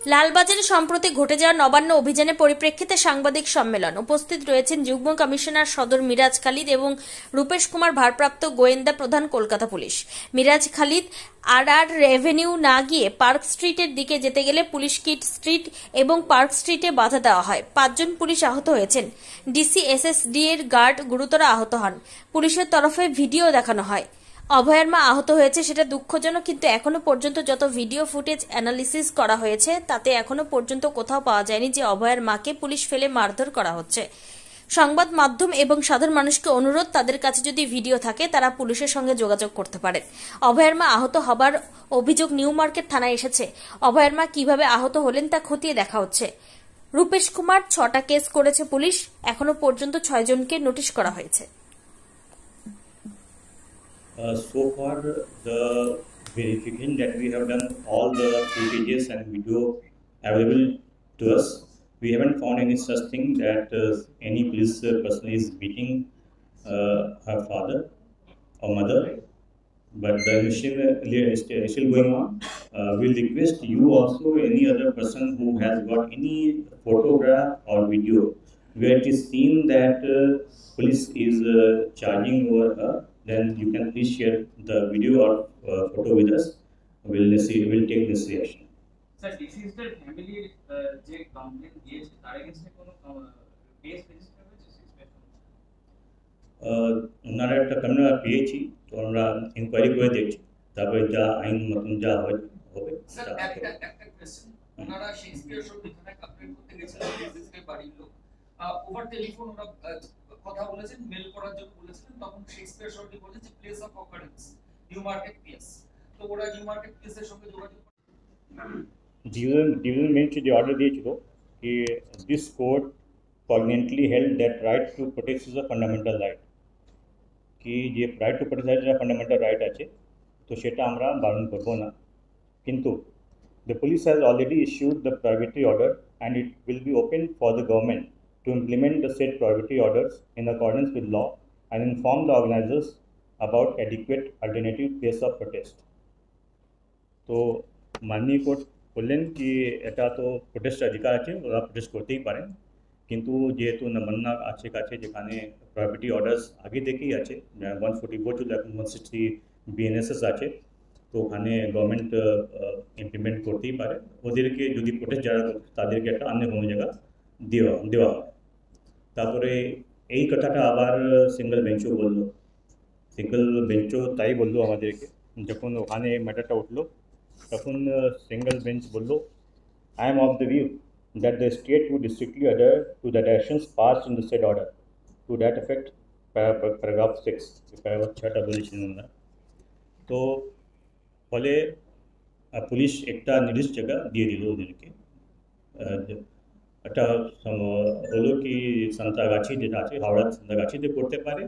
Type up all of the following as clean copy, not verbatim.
লালবাজারে সম্প্রতি ঘটে যাওয়া নবান্ন অভিযানের পরিপ্রেক্ষিতে সাংবাদিক সম্মেলন উপস্থিত রয়েছেন যুগ্ম কমিশনার সদর মিরাজ খালিদ এবং রূপেশ কুমার ভারপ্রাপ্ত গোয়েন্দা প্রধান কলকাতা পুলিশ। মিরাজ খালিদ আর রেভিনিউ না গিয়ে পার্ক স্ট্রিটের দিকে যেতে গেলে পুলিশ কিট স্ট্রিট এবং পার্ক স্ট্রিটে বাধা দেওয়া হয়। 5 জন পুলিশ আহত হয়েছেন। ডিসি-এসএসডি এর গার্ড গুরুতর আহত হন। পুলিশের তরফে ভিডিও দেখানো হয়। অভয়ার মা আহত হয়েছে, সেটা দুঃখজনক, কিন্তু এখনো পর্যন্ত যত ভিডিও ফুটেজ অ্যানালিসিস করা হয়েছে তাতে এখনো পর্যন্ত কোথাও পাওয়া যায়নি যে অভয়ার মাকে পুলিশ ফেলে মারধর করা হচ্ছে। সংবাদ মাধ্যম এবং সাধারণ মানুষকে অনুরোধ, তাদের কাছে যদি ভিডিও থাকে তারা পুলিশের সঙ্গে যোগাযোগ করতে পারেন। অভয়ার মা আহত হবার অভিযোগ নিউ মার্কেট থানায় এসেছে। অভয়ার মা কিভাবে আহত হলেন তা খতিয়ে দেখা হচ্ছে। রূপেশ কুমার 6টা কেস করেছে পুলিশ, এখনো পর্যন্ত 6 জনকে নোটিশ করা হয়েছে। So far, the verification that we have done all the footages and video available to us, we haven't found any such thing that any police person is beating her father or mother. But the investigation is still going on. We'll request you also, any other person who has got any photograph or video where it is seen that police is charging over her, then you can please share the video or photo with us. We'll take this reaction. Sir, deceased family যে complain দিয়েছে তার এগেইনস্টে কোনো case register হয়েছে ওনারা একটা complain পেয়েছি, তো আমরা ইনকোয়ারি করে দেখছি, তারপরে যা আইন মতন যা হবে। স্যার একটা কোশ্চেন, ওনারা শেক্সপিয়ার শো এখানে কমপ্লেইন করতে গেছিলেন, ডিসিজের বাড়ির লোক ওভার টেলিফোন ওরা কথা বলেছেন, মেল করার জন্য বলেছিলেন, তখন শেক্সপিয়ার শোটি বলেছে place of occurrence new market PS, তো ওরা নিউ মার্কেট পিএস এর সঙ্গে যোগাযোগ ডিভিশন বেঞ্চ যে অর্ডার দিয়েছিল কি this court cognizantly held that right to protect is a fundamental right, কি যে right to protect fundamental right আছে, তো সেটা আমরা বারণ করবো না। কিন্তু the police has already issued the prohibitory order and it will be open for the government to implement the said prohibitory orders in accordance with law and inform the organizers about adequate alternative place of protest. তো মাননীয় court বললেন কি এটা তো প্রোটেস্টের অধিকার আছে, ওরা protest করতেই পারেন, কিন্তু যেহেতু নবান্না আছে কাছে যেখানে প্রহিবিটরি অর্ডার্স আগে থেকেই আছে, 144 টু 160 বিএনএসএস আছে, তো ওখানে গভর্নমেন্ট ইমপ্লিমেন্ট করতেই পারে। ওদেরকে যদি প্রোটেস্ট যারা তাদেরকে একটা অন্য কোনো জায়গা দেওয়া হয়। তারপরে এই কথাটা আবার সিঙ্গেল বেঞ্চও বললো, সিঙ্গেল বেঞ্চও তাই বললো আমাদেরকে, যখন ওখানে ম্যাটারটা উঠলো তখন সিঙ্গেল বেঞ্চ বললো, I am of the view that the state would strictly adhere to the directions passed in the said order. To that effect, paragraph 6, paragraph 6টা বলেছিলেন ওরা। তো ফলে পুলিশ একটা নির্দিষ্ট জায়গা দিয়ে দিল ওদেরকে, একটা হলো কি সান্তাগাছি যেটা আছে, হাওড়া সান্তাগাছিতে করতে পারে,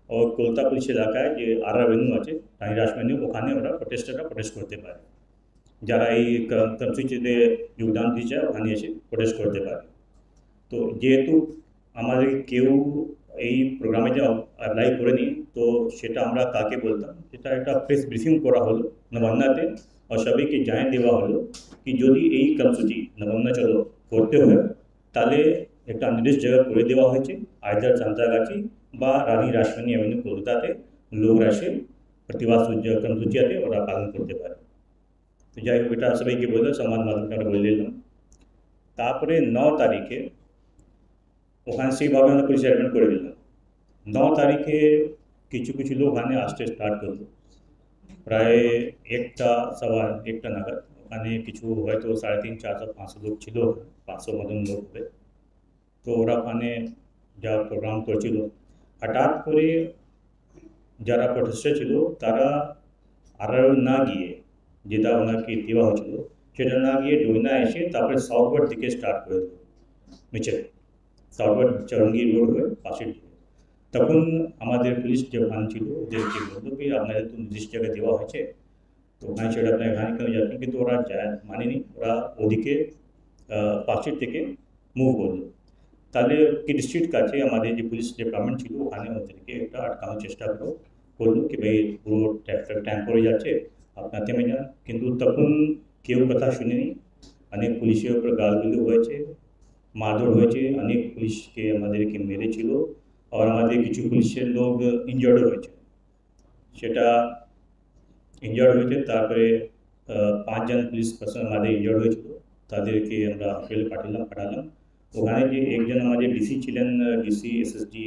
ও কলকাতা পুলিশ এলাকায় যে আর ভেন্যু আছে রানীরাস ভেন্যু, ওখানে ওরা প্রোটেস্টাররা প্রোটেস্ট করতে পারে, যারা এই কর্মসূচিতে যোগদান দিয়েছে ওখানে এসে প্রোটেস্ট করতে পারে। তো যেহেতু আমাদের কেউ এই প্রোগ্রামে যে অ্যাপ্লাই করেনি, তো সেটা আমরা কাকে বলতাম, সেটা একটা প্রেস ব্রিফিং করা হলো নবান্নাতে, আর সবাইকে জানিয়ে দেওয়া হলো কি যদি এই কর্মসূচি নবান্না চলো করতে হয় তাহলে একটা নির্দিষ্ট জায়গা করে দেওয়া হয়েছে, আইদার সান্তাগাছি বা রানী রাসমণি অ্যাভিনিউ কলকাতাতে লোকরা এসে প্রতিবাদ কর্মসূচিতে ওরা পালন করতে পারে। তো যাই হোক, এটা সবাইকে বললো, সমাজ মাধ্যমে আমরা বলে দিলাম। তারপরে 9 তারিখে ওখানে সেইভাবে আমরা পুলিশ অ্যাডমিট করে দিলাম। 9 তারিখে কিছু কিছু লোক ওখানে আসতে স্টার্ট করলো, প্রায় 1টা নাগাদ। ওখানে কিছু হয়তো 350, 400, 500 লোক ছিল, 500 মতন লোক হবে। তো ওরা ওখানে যা প্রোগ্রাম করছিল, হঠাৎ করে যারা প্রোটেস্টার ছিল তারা আর না গিয়ে, যেটা ওনাকে দেওয়া হয়েছিল সেটা না গিয়ে ডোইনা এসে তারপরে সাউথওয়ার্ড দিকে স্টার্ট করে দিল মিছিল, সাউথওয়ার্ড চরঙ্গি রোড হয়ে পাশের দিকে। তখন আমাদের পুলিশ যে ওখানে ছিল ওদেরকে বললো কি আপনাদের তো নির্দিষ্ট জায়গায় দেওয়া হয়েছে, তো ওখানে সেটা আপনার এখানে কেন যাচ্ছেন, কিন্তু ওরা মানেনি, ওরা ওদিকে পাশের থেকে মুভ করলো। তাহলে কিড স্ট্রিট কাছে আমাদের যে পুলিশ ডিপার্টমেন্ট ছিল ওখানে ওদেরকে একটা আটকানোর চেষ্টা করলো কি ভাই পুরো ট্রাফিক টাইম পড়ে যাচ্ছে, আপনার থেমে যান, কিন্তু তখন কেউ কথা শুনেনি। অনেক পুলিশের উপর গালগুলো হয়েছে, মারধর হয়েছে, অনেক পুলিশকে আমাদেরকে মেরেছিল, আর আমাদের কিছু পুলিশের লোক ইনজার্ড হয়েছে। সেটা ইনজার্ড হয়েছে, তারপরে 5 জন পুলিশ পার্সন আমাদের ইনজার্ড হয়েছিল, তাদেরকে আমরা হসপিটালে পাঠালাম। ওখানে যে একজন আমাদের ডিসি ছিলেন, ডিসি এসএসডি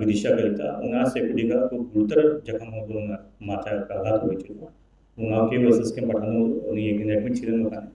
বিদিশা কলিতা, ওনার সেকুরিটি খুব গুরুতর জখম হলো, ওনার মাথায় আঘাত হয়েছিল, ওনাকে এসএসকে পাঠানো হলো, উনি একদিন অ্যাডমিট ছিলেন ওখানে।